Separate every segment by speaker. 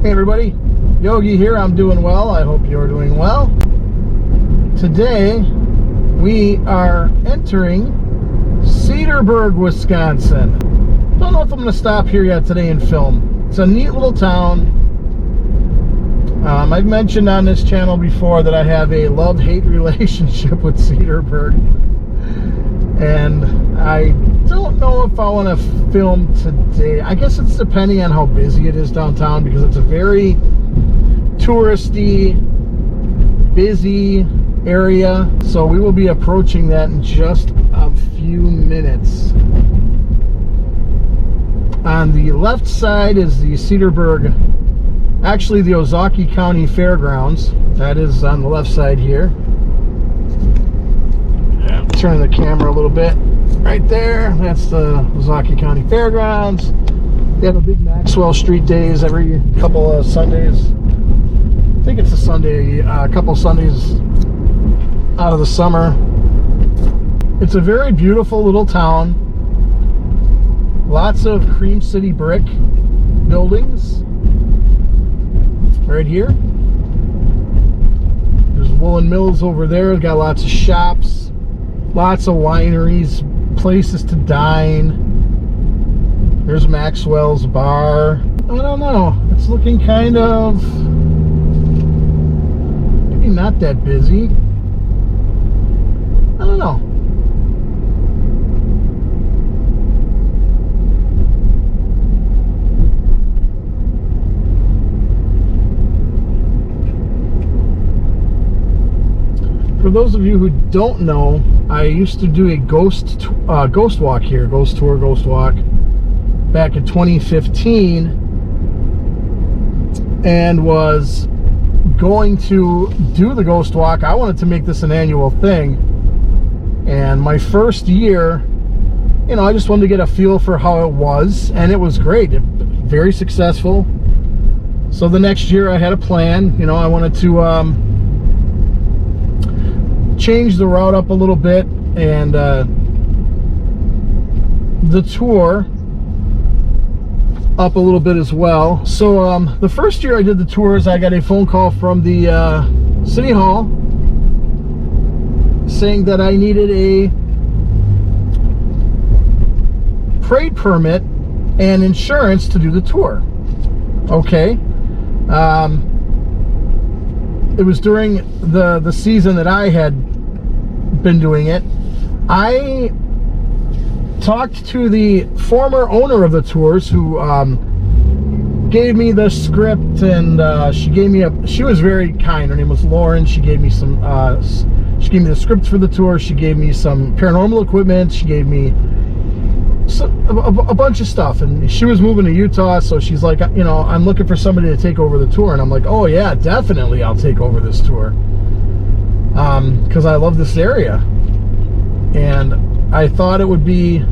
Speaker 1: Hey everybody, Yogi here. I'm doing well. I hope you're doing well. Today we are entering Cedarburg, Wisconsin. Don't know if I'm going to stop here yet today and film. It's a neat little town. I've mentioned on this channel before that I have a love-hate relationship with Cedarburg, and I don't know if I want to film today. I guess it's depending on how busy it is downtown, because it's a very touristy, busy area. So we will be approaching that in just a few minutes. On the left side is the Cedarburg, actually the Ozaukee County Fairgrounds. That is on the left side here. Turning the camera a little bit. Right there, that's the Ozaukee County Fairgrounds. They have a big Maxwell Street Days every couple of Sundays. I think it's a Sunday, a couple Sundays out of the summer. It's a very beautiful little town. Lots of cream city brick buildings. Right here. There's woolen mills over there. We've got lots of shops, lots of wineries, places to dine. There's Maxwell's bar. I don't know. It's looking kind of maybe not that busy. I don't know. For those of you who don't know, I used to do a ghost walk here, ghost tour, ghost walk, back in 2015, and was going to do the ghost walk. I wanted to make this an annual thing, and my first year, you know, I just wanted to get a feel for how it was, and it was great. Very successful. So the next year I had a plan. You know, I wanted to change the route up a little bit, and the tour up a little bit as well. So the first year I did the tours, I got a phone call from the City Hall saying that I needed a parade permit and insurance to do the tour. Okay. It was during the season that I had been doing it. I talked to the former owner of the tours, who gave me the script, and she was very kind. Her name was Lauren. She gave me she gave me the script for the tour. She gave me some paranormal equipment. She gave me a bunch of stuff, and she was moving to Utah, so she's like, you know, I'm looking for somebody to take over the tour. And I'm like, oh yeah, definitely, I'll take over this tour, because I love this area, and I thought it would be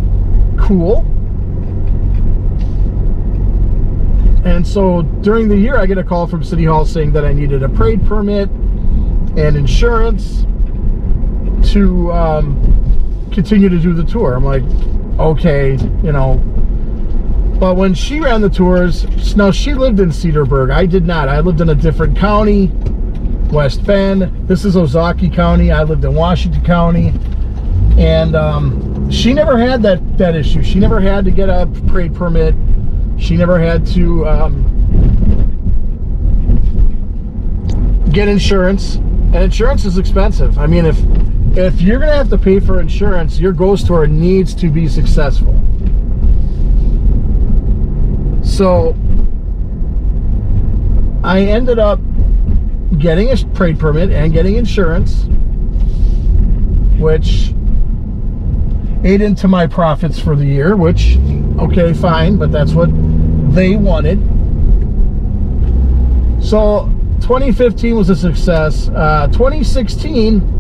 Speaker 1: cool. And so during the year, I get a call from City Hall saying that I needed a parade permit and insurance to continue to do the tour. I'm like, okay, you know. But when she ran the tours, now she lived in Cedarburg. I did not. I lived in a different county, West Bend. This is Ozaukee County. I lived in Washington County. And she never had that issue. She never had to get a parade permit. She never had to get insurance. And insurance is expensive. I mean, if you're going to have to pay for insurance, your ghost tour needs to be successful. So I ended up getting a parade permit and getting insurance, which ate into my profits for the year, which, okay, fine, but that's what they wanted. So 2015 was a success. 2016,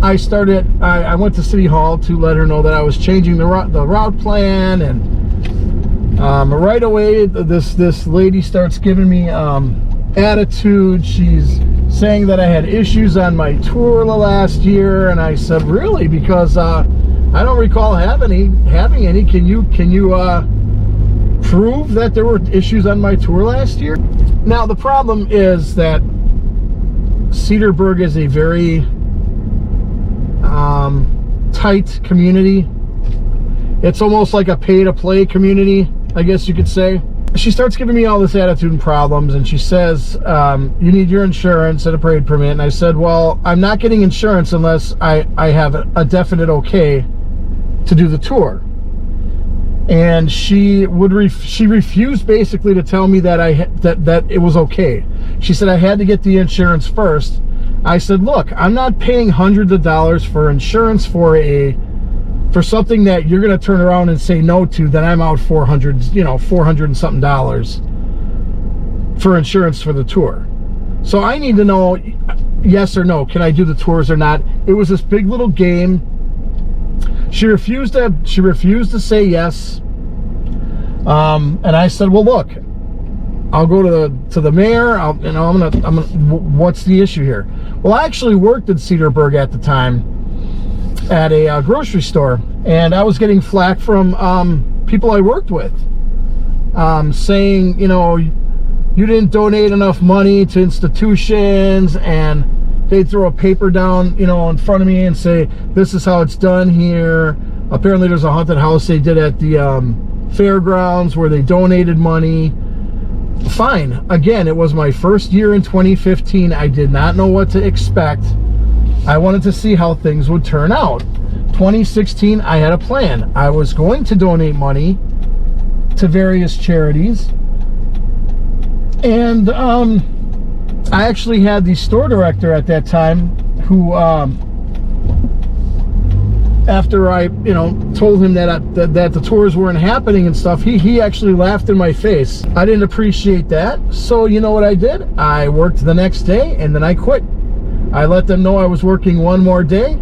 Speaker 1: I went to City Hall to let her know that I was changing the route plan, and right away this lady starts giving me attitude. She's saying that I had issues on my tour the last year, and I said, really? Because I don't recall having any. Can you prove that there were issues on my tour last year. Now, the problem is that Cedarburg is a very tight community. It's almost like a pay-to-play community, I guess you could say. She starts giving me all this attitude and problems, and she says, you need your insurance and a parade permit. And I said, well, I'm not getting insurance unless I have a definite okay to do the tour. And she refused basically to tell me that that it was okay. She said I had to get the insurance first. I said, look, I'm not paying hundreds of dollars for insurance for something that you're going to turn around and say no to. Then I'm out $400 and something dollars for insurance for the tour. So I need to know yes or no. Can I do the tours or not? It was this big little game. She refused to say yes. And I said, well, look, I'll go to the mayor. I'm gonna. What's the issue here? Well, I actually worked in Cedarburg at the time at a grocery store, and I was getting flack from people I worked with, saying, you didn't donate enough money to institutions, and they'd throw a paper down, in front of me and say, this is how it's done here. Apparently there's a haunted house they did at the fairgrounds where they donated money. Fine. Again, it was my first year in 2015. I did not know what to expect. I wanted to see how things would turn out. 2016, I had a plan. I was going to donate money to various charities. And I actually had the store director at that time who, after I, told him that the tours weren't happening and stuff, he actually laughed in my face. I didn't appreciate that. So you know what I did? I worked the next day and then I quit. I let them know I was working one more day.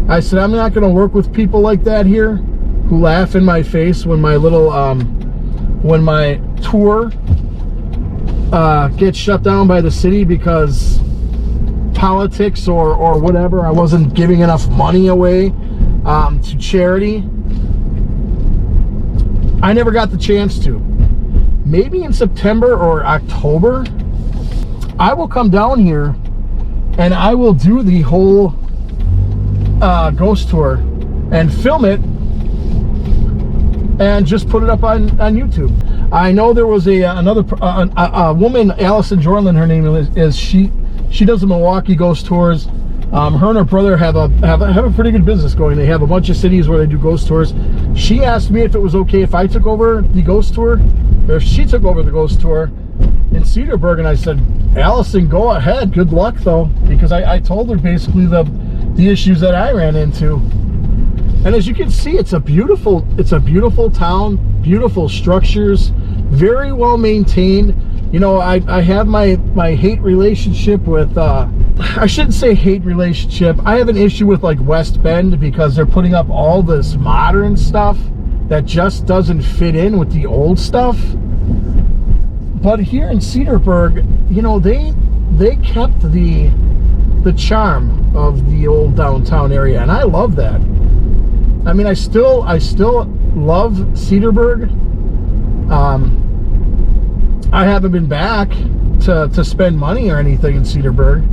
Speaker 1: I said, I'm not going to work with people like that here who laugh in my face when my little, when my tour gets shut down by the city because politics or whatever. I wasn't giving enough money away to charity. I never got the chance to. Maybe in September or October, I will come down here and I will do the whole ghost tour and film it and just put it up on YouTube. I know there was another woman, Allison Jorlin, her name is. She does the Milwaukee ghost tours. Her and her brother have a pretty good business going. They have a bunch of cities where they do ghost tours. She asked me if it was okay if I took over the ghost tour, or if she took over the ghost tour in Cedarburg, and I said, Allison, go ahead. Good luck though, because I told her basically the issues that I ran into. And as you can see, it's a beautiful town, beautiful structures, very well maintained. I have my hate relationship with, I shouldn't say hate relationship. I have an issue with like West Bend because they're putting up all this modern stuff that just doesn't fit in with the old stuff. But here in Cedarburg, they kept the charm of the old downtown area, and I love that. I mean, I still love Cedarburg. I haven't been back to spend money or anything in Cedarburg.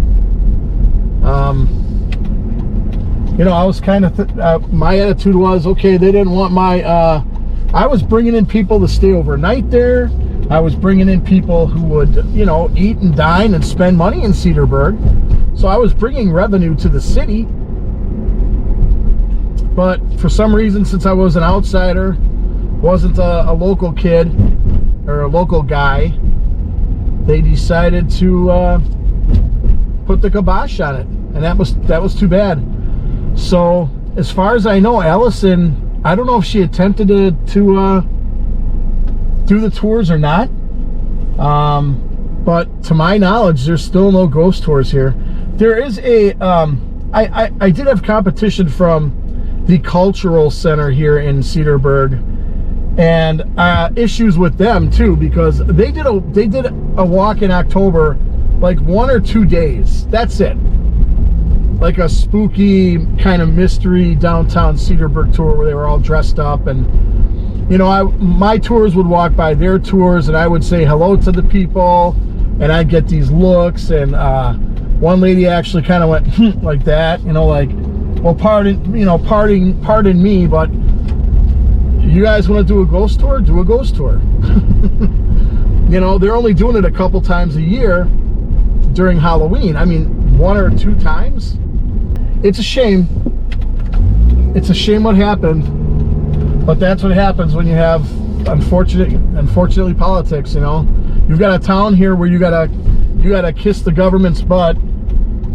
Speaker 1: I was kind of my attitude was, okay, they didn't want my I was bringing in people to stay overnight there. I was bringing in people who would eat and dine and spend money in Cedarburg. So I was bringing revenue to the city. But for some reason, since I was an outsider, wasn't a local kid or a local guy, they decided to put the kibosh on it, and that was too bad. So as far as I know, Allison, I don't know if she attempted to do the tours or not, but to my knowledge, there's still no ghost tours here. There is I did have competition from the cultural center here in Cedarburg, and issues with them too, because they did a walk in October, like 1 or 2 days. That's it. Like a spooky kind of mystery downtown Cedarburg tour where they were all dressed up, and you know, my tours would walk by their tours, and I would say hello to the people, and I'd get these looks, and one lady actually kind of went like that, you know, like, well, pardon me, but you guys want to do a ghost tour? Do a ghost tour. You know, they're only doing it a couple times a year during Halloween. I mean, 1 or 2 times. It's a shame. It's a shame what happened, but that's what happens when you have unfortunately politics. You know, you've got a town here where you gotta kiss the government's butt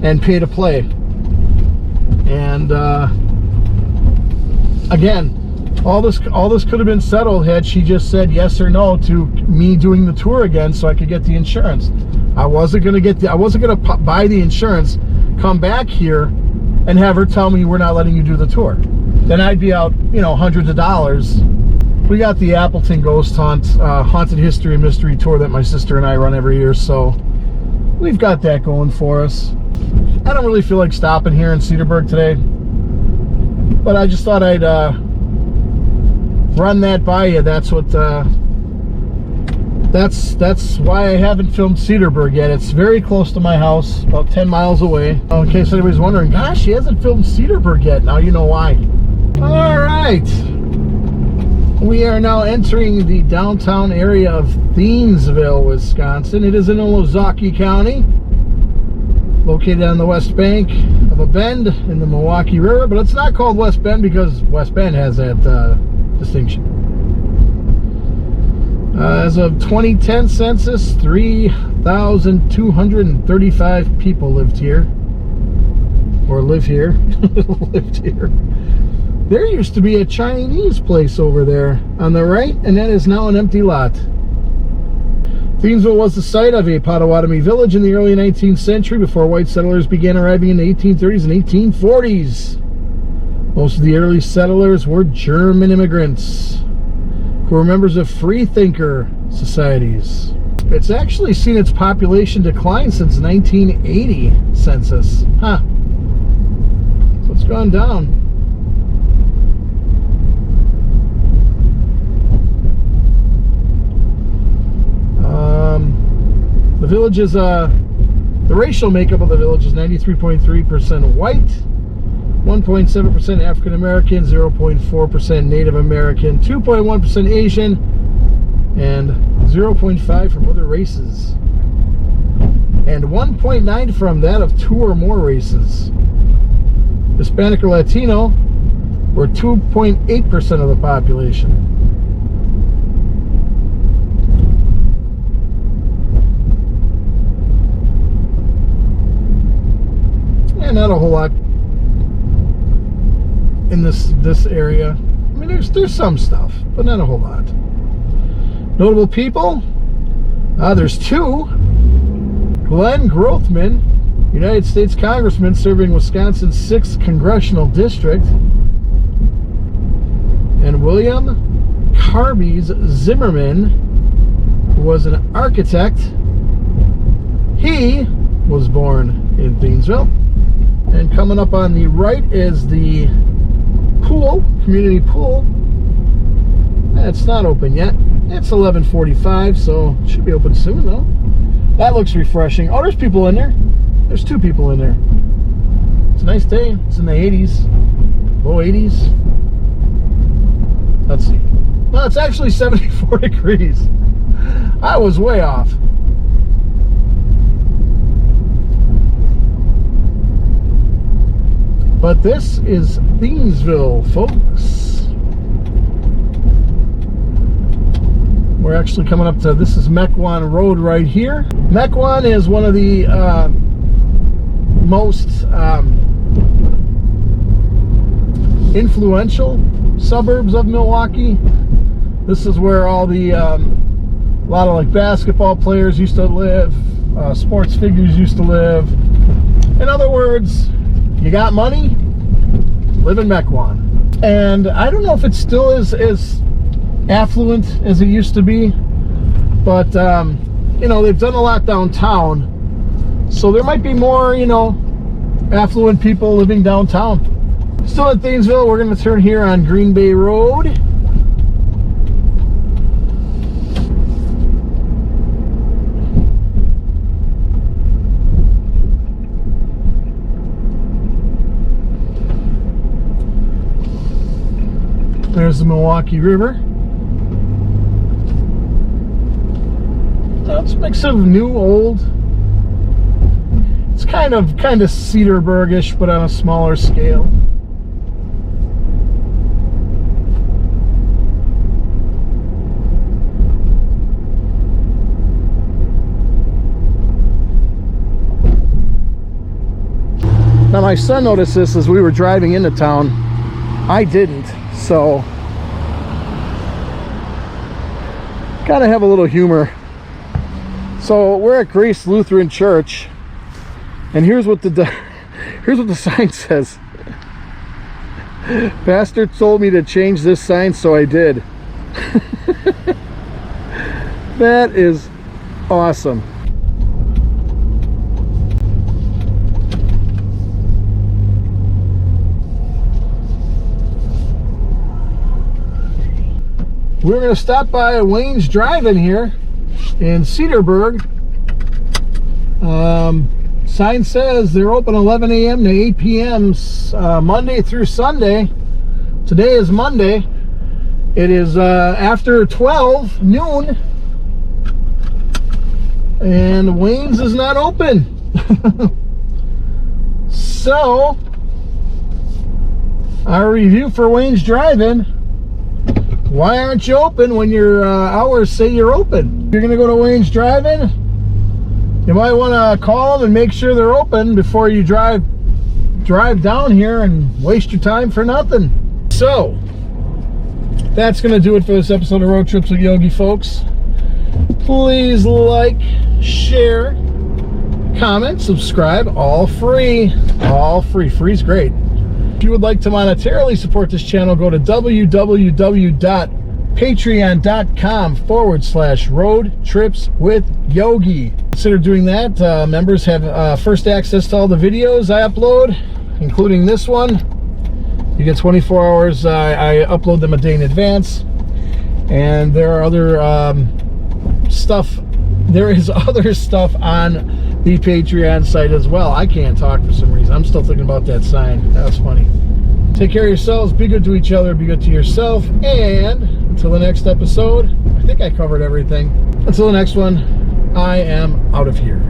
Speaker 1: and pay to play. And again, all this could have been settled had she just said yes or no to me doing the tour again, so I could get the insurance. I wasn't gonna buy the insurance, come back here, and have her tell me we're not letting you do the tour. Then I'd be out, you know, hundreds of dollars. We got the Appleton Ghost Hunt Haunted History and Mystery Tour that my sister and I run every year, so we've got that going for us. I don't really feel like stopping here in Cedarburg today, but I just thought I'd run that by you. That's what that's why I haven't filmed Cedarburg yet. It's very close to my house, about 10 miles away. In case anybody's wondering, gosh, she hasn't filmed Cedarburg yet. Now you know why. All right, we are now entering the downtown area of Thiensville, Wisconsin. It is in Ozaukee County, located on the west bank of a bend in the Milwaukee River, but it's not called West Bend because West Bend has that distinction. As of 2010 census, 3,235 people lived here, or live here. Lived here. There used to be a Chinese place over there on the right, and that is now an empty lot. Thiensville was the site of a Potawatomi village in the early 19th century before white settlers began arriving in the 1830s and 1840s. Most of the early settlers were German immigrants who were members of free-thinker societies. It's actually seen its population decline since 1980 census. Huh. So it's gone down. The village is, the racial makeup of the village is 93.3% white, 1.7% African American, 0.4% Native American, 2.1% Asian, and 0.5% from other races, and 1.9% from that of 2 or more races. Hispanic or Latino were 2.8% of the population. Not a whole lot in this area. I mean, there's some stuff, but not a whole lot. Notable people. There's 2. Glenn Grothman, United States Congressman serving Wisconsin's 6th Congressional District, and William Carbies Zimmerman, who was an architect. He was born in Thiensville. And coming up on the right is the pool, community pool. It's not open yet. It's 11:45, so it should be open soon, though. That looks refreshing. Oh, there's people in there. There's 2 people in there. It's a nice day. It's in the 80s, low 80s. Let's see. No, it's actually 74 degrees. I was way off. But this is Thiensville, folks. We're actually coming up to, this is Mequon Road right here. Mequon is one of the most influential suburbs of Milwaukee. This is where all the, a lot of like basketball players used to live, sports figures used to live. In other words, you got money, live in Mequon. And I don't know if it still is as affluent as it used to be, but you know, they've done a lot downtown, so there might be more, you know, affluent people living downtown. Still in Thiensville. We're going to turn here on Green Bay Road, There's the Milwaukee River. It's a mix of new, old. It's kind of Cedarburg-ish, but on a smaller scale. Now my son noticed this as we were driving into town. I didn't, so gotta have a little humor. So we're at Grace Lutheran Church, and here's what the sign says. Pastor told me to change this sign, so I did. That is awesome. We're going to stop by Wayne's Drive-In here in Cedarburg. Sign says they're open 11 a.m. to 8 p.m. Monday through Sunday. Today is Monday. It is after 12 noon, and Wayne's is not open. So, our review for Wayne's Drive-In: why aren't you open when your hours say you're open? If you're gonna go to Wayne's Drive-In, you might want to call them and make sure they're open before you drive down here and waste your time for nothing. So that's gonna do it for this episode of Road Trips with Yogi, folks. Please like, share, comment, subscribe. All free. Free's great. If you would like to monetarily support this channel, go to www.patreon.com/Road Trips with Yogi. Consider doing that. Members have first access to all the videos I upload, including this one. You get 24 hours. I upload them a day in advance. And there are other stuff. There is other stuff on the Patreon site as well. I can't talk for some reason. I'm still thinking about that sign. That was funny. Take care of yourselves. Be good to each other. Be good to yourself. And until the next episode, I think I covered everything. Until the next one, I am out of here.